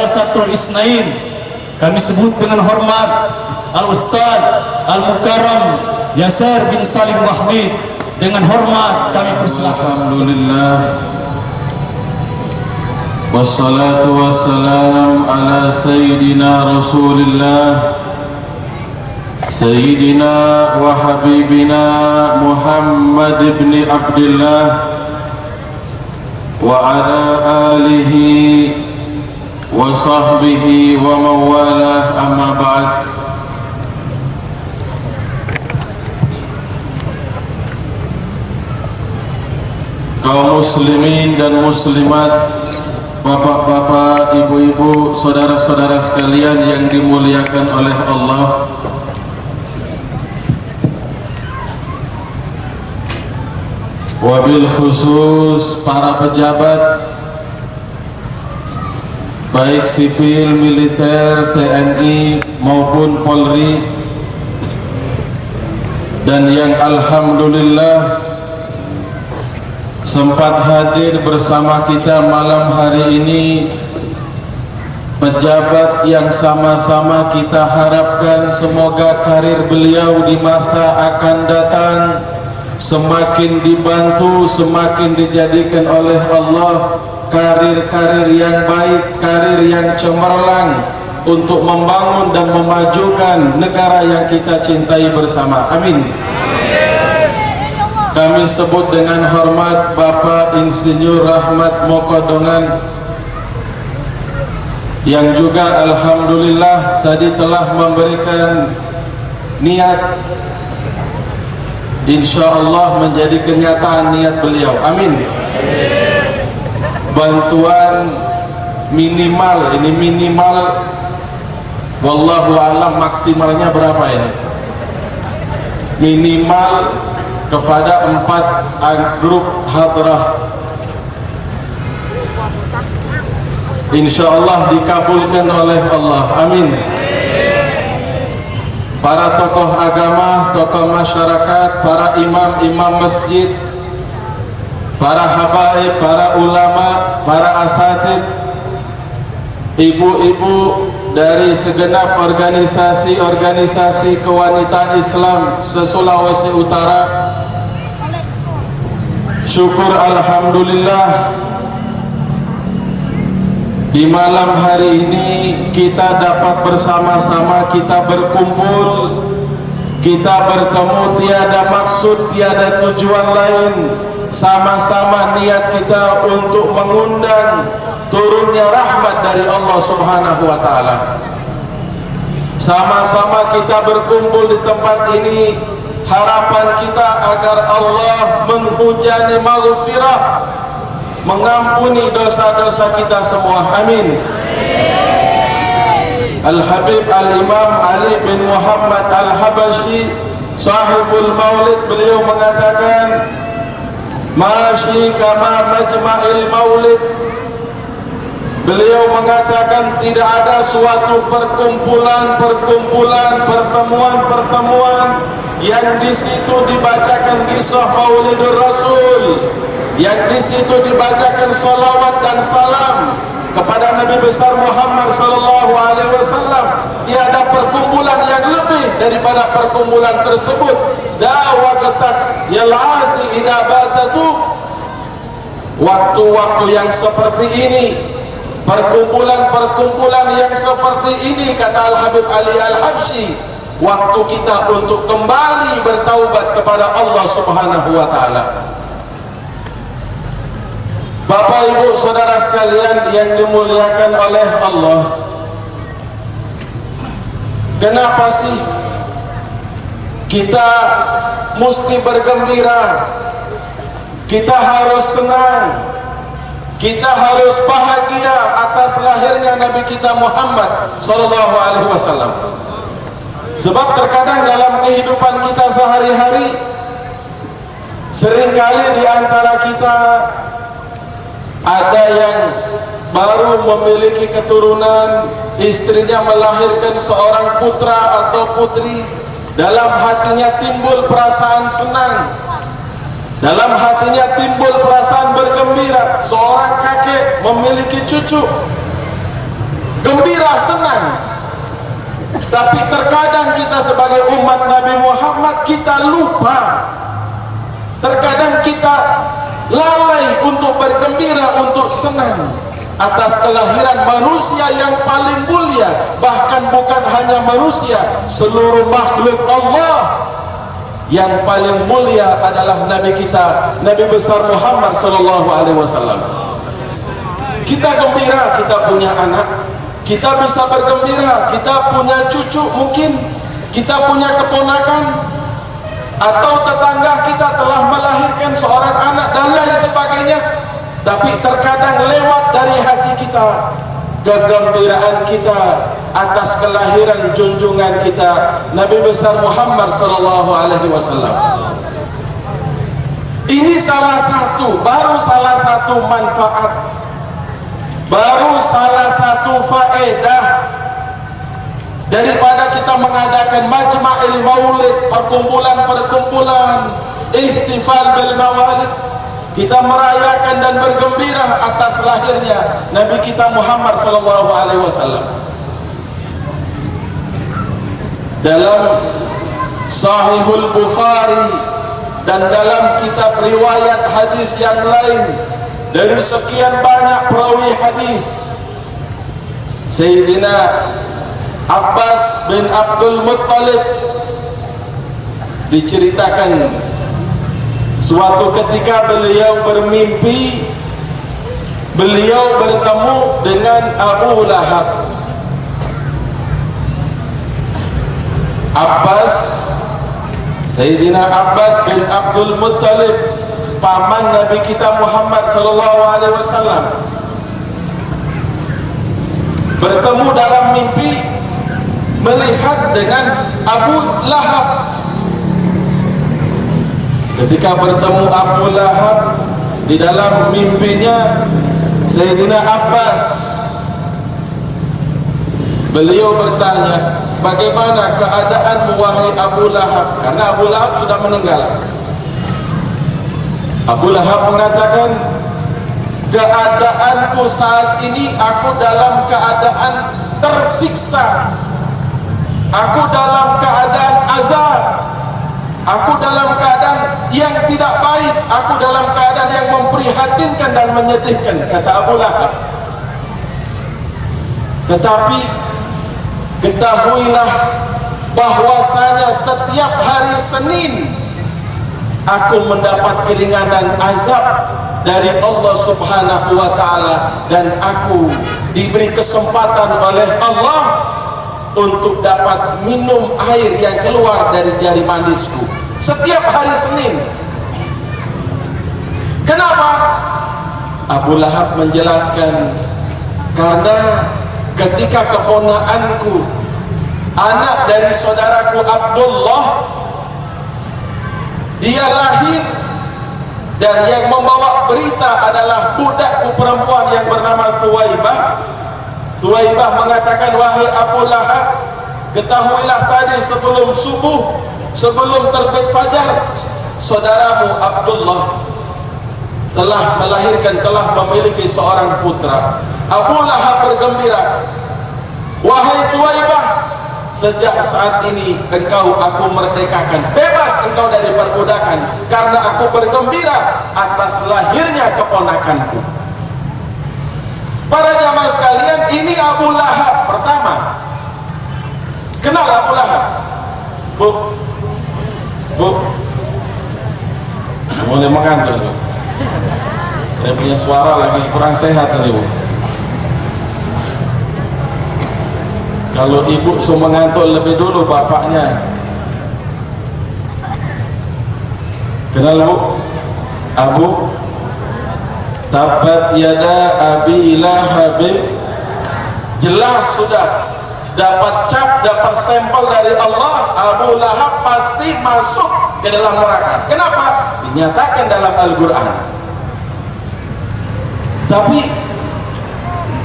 Jalsatul Isnain, kami sebut dengan hormat Al-Ustaz Al-Mukarram Yasir bin Salim Wahid. Dengan hormat kami persilakan. Alhamdulillah, wassalatu wassalam ala Sayyidina Rasulillah, Sayyidina wa Habibina Muhammad ibn Abdullah wa ala alihi wa sahbihi wa mawalah, amma ba'd. Kaum muslimin dan muslimat, bapak-bapak, ibu-ibu, saudara-saudara sekalian yang dimuliakan oleh Allah, wabil khusus para pejabat baik sipil, militer, TNI maupun Polri, dan yang alhamdulillah sempat hadir bersama kita malam hari ini, pejabat yang sama-sama kita harapkan semoga karir beliau di masa akan datang semakin dibantu, semakin dijadikan oleh Allah karir-karir yang baik, karir yang cemerlang untuk membangun dan memajukan negara yang kita cintai bersama. Amin. Kami sebut dengan hormat Bapak Insinyur Rahmat Mokodongan, yang juga alhamdulillah tadi telah memberikan niat, insya Allah menjadi kenyataan niat beliau. Amin. Bantuan minimal, ini minimal, wallahu alam maksimalnya berapa ini? Minimal kepada 4 grup hadrah, insya Allah dikabulkan oleh Allah. Amin. Para tokoh agama, tokoh masyarakat, para imam-imam masjid, para habaib, para ulama, para asatid, ibu-ibu dari segenap organisasi-organisasi kewanitaan Islam se-Sulawesi Utara, syukur alhamdulillah di malam hari ini kita dapat bersama-sama, kita berkumpul, kita bertemu, tiada maksud, tiada tujuan lain, sama-sama niat kita untuk mengundang turunnya rahmat dari Allah Subhanahu wa ta'ala. Sama-sama kita berkumpul di tempat ini, harapan kita agar Allah menghujani maghfirah, mengampuni dosa-dosa kita semua. Amin. Al-Habib Al-Imam Ali bin Muhammad Al-Habashi sahibul maulid, beliau mengatakan, masyi kama majma'il maulid. Beliau mengatakan tidak ada suatu perkumpulan, pertemuan yang di situ dibacakan kisah Maulidur Rasul, yang di situ dibacakan salawat dan salam kepada Nabi besar Muhammad sallallahu alaihi wasallam. Tiada perkumpulan yang lebih daripada perkumpulan tersebut. Dawa ketak yal'asi idza batatu. Waktu-waktu yang seperti ini, perkumpulan-perkumpulan yang seperti ini, kata Al-Habib Ali Al-Habsyi, waktu kita untuk kembali bertaubat kepada Allah Subhanahu wa ta'ala. Bapak, Ibu, saudara sekalian yang dimuliakan oleh Allah, kenapa sih kita mesti bergembira? Kita harus senang, kita harus bahagia atas lahirnya Nabi kita Muhammad sallallahu alaihi wasallam. Sebab terkadang dalam kehidupan kita sehari-hari, seringkali di antara kita ada yang baru memiliki keturunan, istrinya melahirkan seorang putra atau putri, dalam hatinya timbul perasaan senang, dalam hatinya timbul perasaan bergembira. Seorang kakek memiliki cucu, senang. Tapi terkadang kita sebagai umat Nabi Muhammad kita lupa. Terkadang kita lalai untuk bergembira, untuk senang atas kelahiran manusia yang paling mulia. Bahkan bukan hanya manusia, seluruh makhluk Allah yang paling mulia adalah Nabi kita, Nabi besar Muhammad sallallahu alaihi wasallam. Kita gembira kita punya anak, kita bisa bergembira kita punya cucu, mungkin kita punya keponakan, atau tetangga kita telah melahirkan seorang anak dan lain sebagainya. Tapi terkadang lewat dari hati kita kegembiraan kita atas kelahiran junjungan kita Nabi besar Muhammad sallallahu alaihi wasallam. Ini baru salah satu manfaat, baru salah satu faedah daripada kita mengadakan majma'il maulid, perkumpulan-perkumpulan, ihtifal bil mawalid. Kita merayakan dan bergembira atas lahirnya Nabi kita Muhammad sallallahu alaihi wasallam. Dalam Sahihul Bukhari dan dalam kitab riwayat hadis yang lain, dari sekian banyak perawi hadis, Sayyidina Abbas bin Abdul Muttalib diceritakan suatu ketika beliau bermimpi, beliau bertemu dengan Abu Lahab. Sayyidina Abbas bin Abdul Muttalib, paman Nabi kita Muhammad sallallahu alaihi wasallam, bertemu dalam mimpi melihat dengan Abu Lahab. Ketika bertemu Abu Lahab di dalam mimpinya Sayyidina Abbas, beliau bertanya, bagaimana keadaanmu wahai Abu Lahab? Karena Abu Lahab sudah meninggal. Abu Lahab mengatakan, keadaanku saat ini aku dalam keadaan tersiksa, aku dalam keadaan azab, aku dalam keadaan yang tidak baik, aku dalam keadaan yang memprihatinkan dan menyedihkan, kata Abu Lahab. Tetapi ketahuilah bahwasanya setiap hari Senin aku mendapat keringanan azab dari Allah Subhanahu wa taala, dan aku diberi kesempatan oleh Allah untuk dapat minum air yang keluar dari jari manisku setiap hari Senin. Kenapa? Abu Lahab menjelaskan, karena ketika keponakanku, anak dari saudaraku Abdullah, dia lahir, dan yang membawa berita adalah budakku perempuan yang bernama Thuwaibah. Thuwaibah mengatakan, wahai Abu Lahab, ketahuilah tadi sebelum subuh, sebelum terbit fajar, saudaramu Abdullah telah melahirkan, telah memiliki seorang putra. Abu Lahab bergembira, wahai Thuwaibah, sejak saat ini engkau aku merdekakan, bebas engkau dari perbudakan, karena aku bergembira atas lahirnya keponakanku. Para jamaah sekalian, ini Abu Lahab pertama. Kenal Abu Lahab? Bu, mulai mengantuk. Saya punya suara lagi kurang sehat tadi, Bu. Kalau ibu semua ngantuk lebih dulu bapaknya. Kenal, Bu? Abu Tabat yada Abi Lahab. Jelas sudah dapat cap, dapat stempel dari Allah, Abu Lahab pasti masuk ke dalam neraka. Kenapa? Dinyatakan dalam Al-Quran. Tapi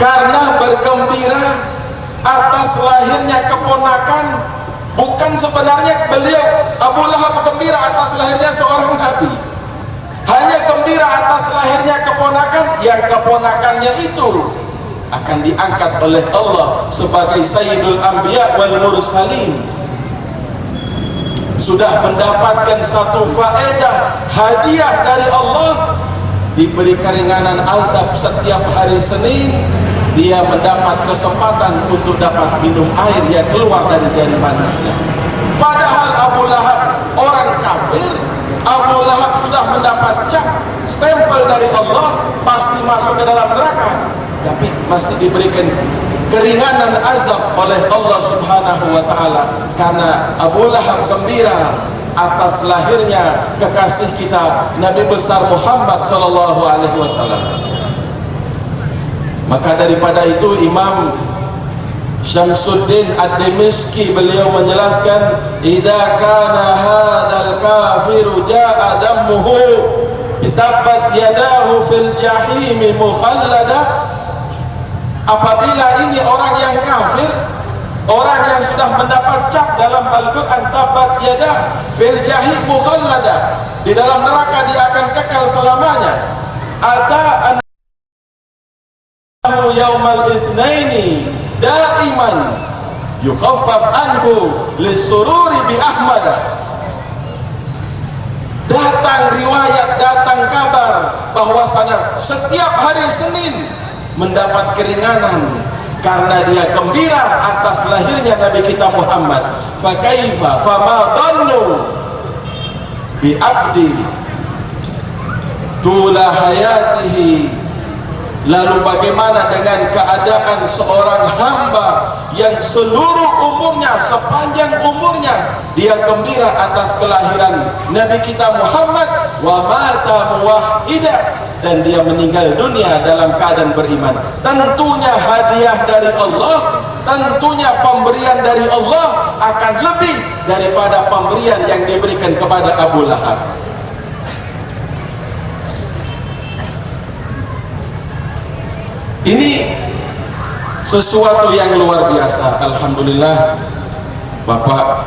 karena bergembira atas lahirnya keponakan, bukan sebenarnya beliau Abu Lahab gembira atas lahirnya seorang nabi, hanya gembira atas lahirnya keponakan, yang keponakannya itu akan diangkat oleh Allah sebagai Sayyidul Anbiya wal Mursalin, sudah mendapatkan satu faedah hadiah dari Allah, diberi keringanan azab setiap hari Senin. Dia mendapat kesempatan untuk dapat minum air yang keluar dari jari manisnya. Padahal Abu Lahab orang kafir, Abu Lahab sudah mendapat cap stempel dari Allah, pasti masuk ke dalam neraka, tapi masih diberikan keringanan azab oleh Allah Subhanahu wa taala karena Abu Lahab gembira atas lahirnya kekasih kita Nabi besar Muhammad sallallahu alaihi wasallam. Maka daripada itu Imam Syamsuddin Ad-Dimishqi beliau menjelaskan, idza kana hadzal kafiru jaa dammuhu tabbat yadahu fil jahim mukhallada. Apabila ini orang yang kafir, orang yang sudah mendapat cap dalam Al-Quran, tabbat yada fil jahim mukhallada, di dalam neraka dia akan kekal selamanya. Ata annahu yaumal itsnaini daiman yukhaffaf anhu lisururi bi ahmada. Datang riwayat, datang kabar bahwasanya setiap hari Senin mendapat keringanan karena dia gembira atas lahirnya Nabi kita Muhammad. Fa kaifa fama dhannu bi abdi tula hayatihi. Lalu bagaimana dengan keadaan seorang hamba yang seluruh umurnya, sepanjang umurnya dia gembira atas kelahiran Nabi kita Muhammad, wa mata muwahhida, dan dia meninggal dunia dalam keadaan beriman. Tentunya hadiah dari Allah, tentunya pemberian dari Allah akan lebih daripada pemberian yang diberikan kepada Abu Lahab. Ini sesuatu yang luar biasa. Alhamdulillah, Bapak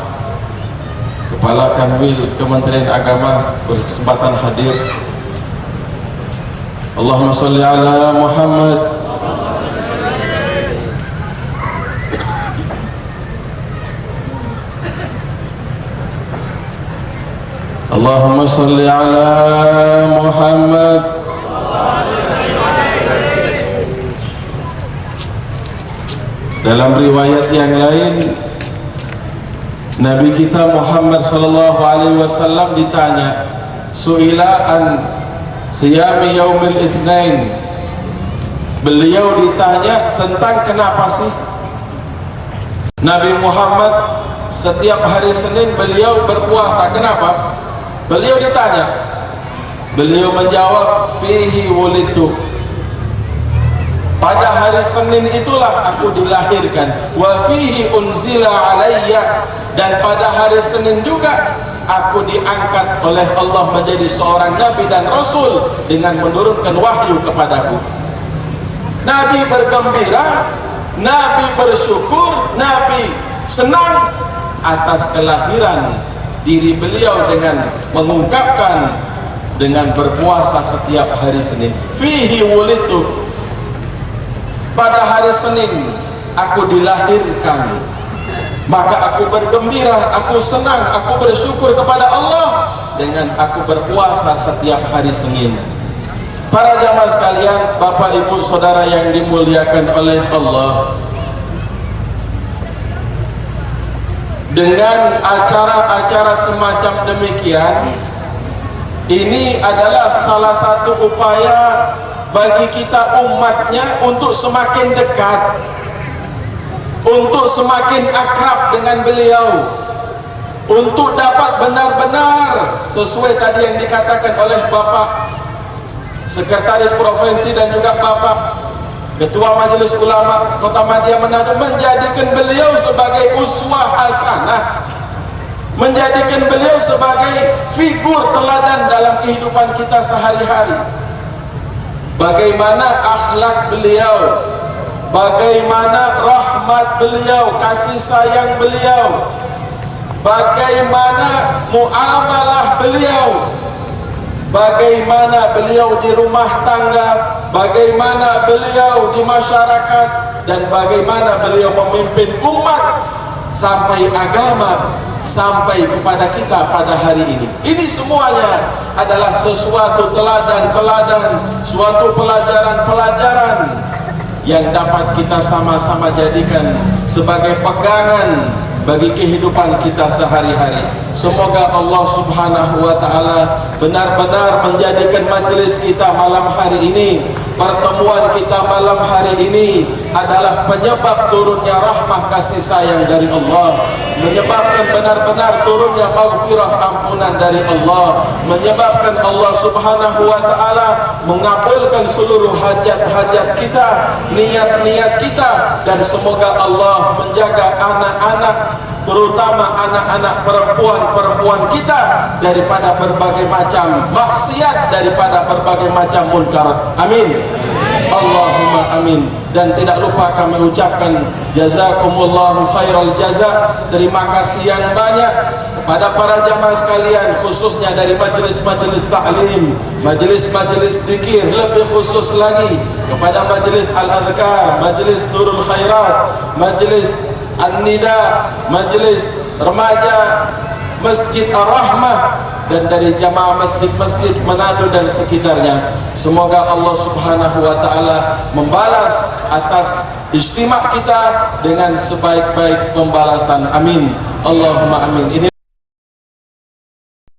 Kepala Kanwil Kementerian Agama berkesempatan hadir. Allahumma sholli ala Muhammad. Allahumma sholli ala Muhammad. Dalam riwayat yang lain, Nabi kita Muhammad sallallahu alaihi wasallam ditanya, su'ila an siyami yaumil itsnain. Beliau ditanya tentang kenapa sih Nabi Muhammad setiap hari Senin beliau berpuasa, kenapa? Beliau ditanya, beliau menjawab, fihi wulidtu. Pada hari Senin itulah aku dilahirkan, wa fihi unzila alayya, dan pada hari Senin juga aku diangkat oleh Allah menjadi seorang nabi dan rasul dengan menurunkan wahyu kepadaku. Nabi bergembira, Nabi bersyukur, Nabi senang atas kelahiran diri beliau dengan mengungkapkan dengan berpuasa setiap hari Senin. Fihi wulidtu, pada hari Senin aku dilahirkan, maka aku bergembira, aku senang, aku bersyukur kepada Allah dengan aku berpuasa setiap hari Senin. Para jamaah sekalian, Bapak Ibu Saudara yang dimuliakan oleh Allah, dengan acara-acara semacam demikian, ini adalah salah satu upaya bagi kita umatnya untuk semakin dekat, untuk semakin akrab dengan beliau, untuk dapat benar-benar sesuai tadi yang dikatakan oleh Bapak Sekretaris Provinsi dan juga Bapak Ketua Majelis Ulama Kota Madya Manado, menjadikan beliau sebagai uswah hasanah, menjadikan beliau sebagai figur teladan dalam kehidupan kita sehari-hari. Bagaimana akhlak beliau, bagaimana rahmat beliau, kasih sayang beliau, bagaimana muamalah beliau, bagaimana beliau di rumah tangga, bagaimana beliau di masyarakat, dan bagaimana beliau memimpin umat sampai agama sampai kepada kita pada hari ini. Ini semuanya adalah sesuatu teladan-teladan, suatu pelajaran-pelajaran yang dapat kita sama-sama jadikan sebagai pegangan bagi kehidupan kita sehari-hari. Semoga Allah Subhanahu wa taala benar-benar menjadikan majelis kita malam hari ini, pertemuan kita malam hari ini adalah penyebab turunnya rahmah kasih sayang dari Allah, menyebabkan benar-benar turunnya maghfirah ampunan dari Allah, menyebabkan Allah Subhanahu wa taala mengabulkan seluruh hajat-hajat kita, niat-niat kita, dan semoga Allah menjaga anak-anak, terutama anak-anak perempuan-perempuan kita daripada berbagai macam maksiat, daripada berbagai macam munkar. Amin. Allahumma amin. Dan tidak lupa kami ucapkan jazakumullahu khairal jaza, terima kasih yang banyak kepada para jamaah sekalian, khususnya dari majelis-majelis ta'lim, majelis-majelis zikir, lebih khusus lagi kepada majelis al-adhkar, majelis nurul khairat, majelis an-nida, majelis remaja Masjid Ar-Rahmah, dan dari jamaah masjid-masjid Manado dan sekitarnya. Semoga Allah Subhanahu wa taala membalas atas istimak kita dengan sebaik-baik pembalasan. Amin. Allahumma amin. Ini